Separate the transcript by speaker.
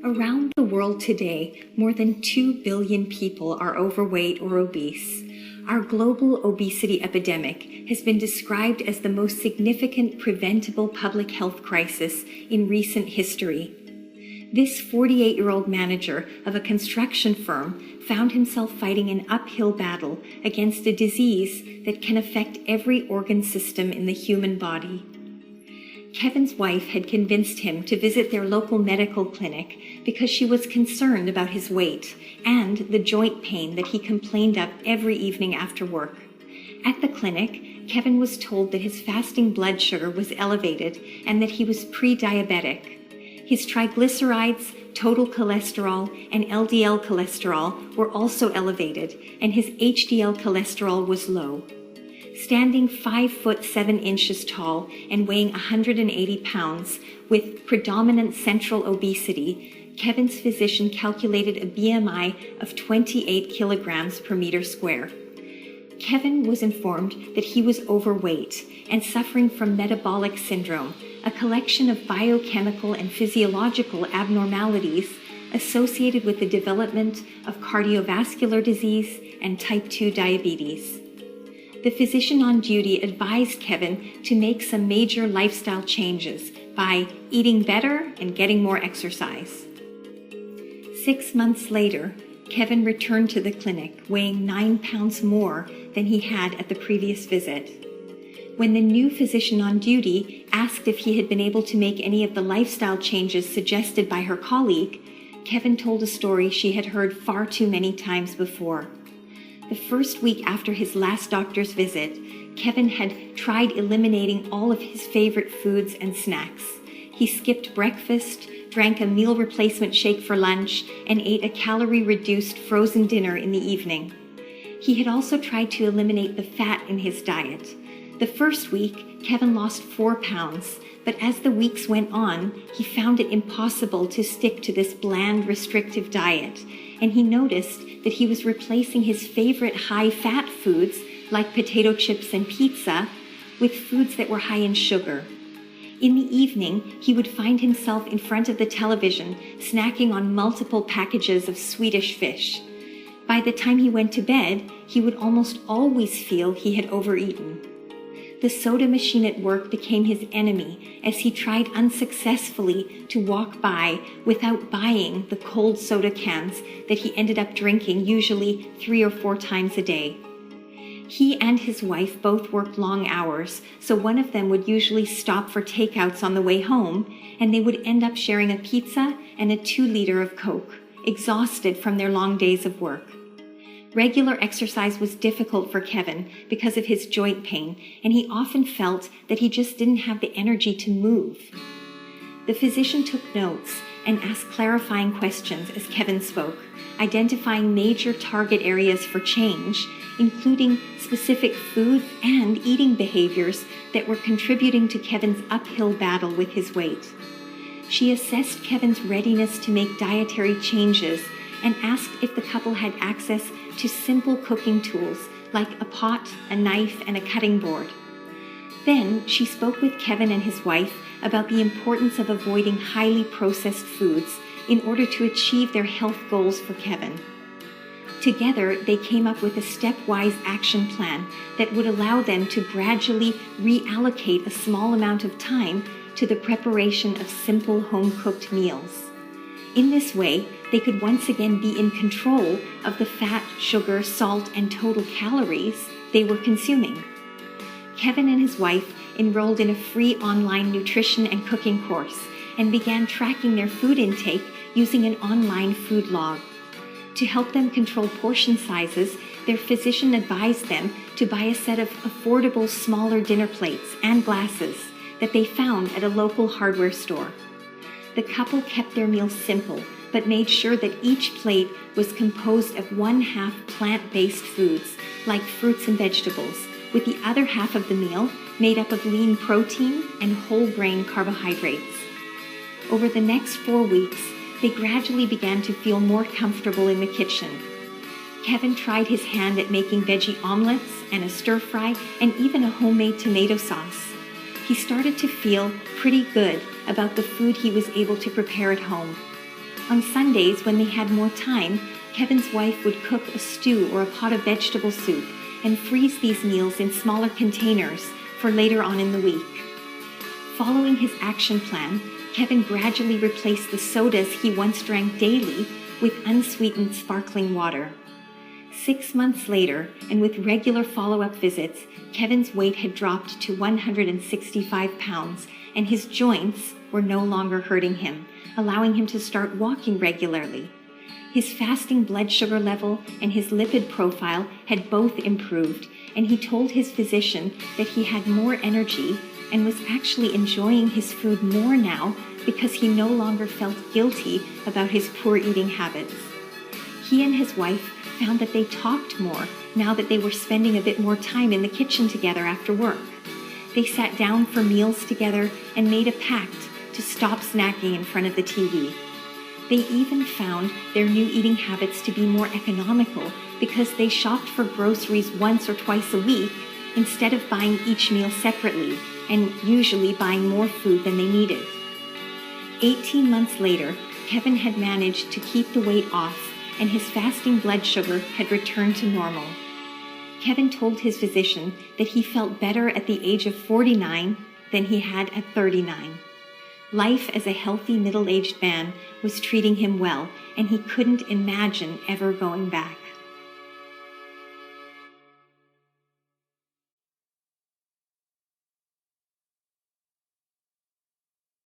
Speaker 1: Around the world today, more than 2 billion people are overweight or obese. Our global obesity epidemic has been described as the most significant preventable public health crisis in recent history. This 48-year-old manager of a construction firm found himself fighting an uphill battle against a disease that can affect every organ system in the human body. Kevin's wife had convinced him to visit their local medical clinic because she was concerned about his weight and the joint pain that he complained of every evening after work. At the clinic, Kevin was told that his fasting blood sugar was elevated and that he was pre-diabetic. His triglycerides, total cholesterol, and LDL cholesterol were also elevated, and his HDL cholesterol was low. Standing 5 foot 7 inches tall and weighing 180 pounds with predominant central obesity, Kevin's physician calculated a BMI of 28 kilograms per meter square. Kevin was informed that he was overweight and suffering from metabolic syndrome, a collection of biochemical and physiological abnormalities associated with the development of cardiovascular disease and type 2 diabetes. The physician on duty advised Kevin to make some major lifestyle changes by eating better and getting more exercise. 6 months later, Kevin returned to the clinic weighing 9 pounds more than he had at the previous visit. When the new physician on duty asked if he had been able to make any of the lifestyle changes suggested by her colleague, Kevin told a story she had heard far too many times before. The first week after his last doctor's visit, Kevin had tried eliminating all of his favorite foods and snacks. He skipped breakfast, drank a meal replacement shake for lunch, and ate a calorie-reduced frozen dinner in the evening. He had also tried to eliminate the fat in his diet. The first week, Kevin lost 4 pounds, but as the weeks went on, he found it impossible to stick to this bland, restrictive diet, and he noticed that he was replacing his favorite high-fat foods, like potato chips and pizza, with foods that were high in sugar. In the evening, he would find himself in front of the television, snacking on multiple packages of Swedish fish. By the time he went to bed, he would almost always feel he had overeaten. The soda machine at work became his enemy as he tried unsuccessfully to walk by without buying the cold soda cans that he ended up drinking usually 3 or 4 times a day. He and his wife both worked long hours, so one of them would usually stop for takeouts on the way home, and they would end up sharing a pizza and a 2-liter of Coke, exhausted from their long days of work. Regular exercise was difficult for Kevin because of his joint pain, and he often felt that he just didn't have the energy to move. The physician took notes and asked clarifying questions as Kevin spoke, identifying major target areas for change, including specific food and eating behaviors that were contributing to Kevin's uphill battle with his weight. She assessed Kevin's readiness to make dietary changes and asked if the couple had access to simple cooking tools like a pot, a knife, and a cutting board. Then she spoke with Kevin and his wife about the importance of avoiding highly processed foods in order to achieve their health goals for Kevin. Together, they came up with a stepwise action plan that would allow them to gradually reallocate a small amount of time to the preparation of simple home-cooked meals. In this way, they could once again be in control of the fat, sugar, salt, and total calories they were consuming. Kevin and his wife enrolled in a free online nutrition and cooking course and began tracking their food intake using an online food log. To help them control portion sizes, their physician advised them to buy a set of affordable smaller dinner plates and glasses that they found at a local hardware store. The couple kept their meals simple, but made sure that each plate was composed of 1/2 plant-based foods, like fruits and vegetables, with the other half of the meal made up of lean protein and whole grain carbohydrates. Over the next 4 weeks, they gradually began to feel more comfortable in the kitchen. Kevin tried his hand at making veggie omelets and a stir-fry and even a homemade tomato sauce. he started to feel pretty good about the food he was able to prepare at home. On Sundays, when they had more time, Kevin's wife would cook a stew or a pot of vegetable soup and freeze these meals in smaller containers for later on in the week. Following his action plan, Kevin gradually replaced the sodas he once drank daily with unsweetened sparkling water. 6 months later, and with regular follow-up visits, Kevin's weight had dropped to 165 pounds, and his joints were no longer hurting him, allowing him to start walking regularly. His fasting blood sugar level and his lipid profile had both improved, and he told his physician that he had more energy and was actually enjoying his food more now because he no longer felt guilty about his poor eating habits. He and his wife found that they talked more now that they were spending a bit more time in the kitchen together after work. They sat down for meals together and made a pact to stop snacking in front of the TV. They even found their new eating habits to be more economical because they shopped for groceries once or twice a week instead of buying each meal separately and usually buying more food than they needed. 18 months later, Kevin had managed to keep the weight off and his fasting blood sugar had returned to normal. Kevin told his physician that he felt better at the age of 49 than he had at 39. Life as a healthy middle-aged man was treating him well, and he couldn't imagine ever going back.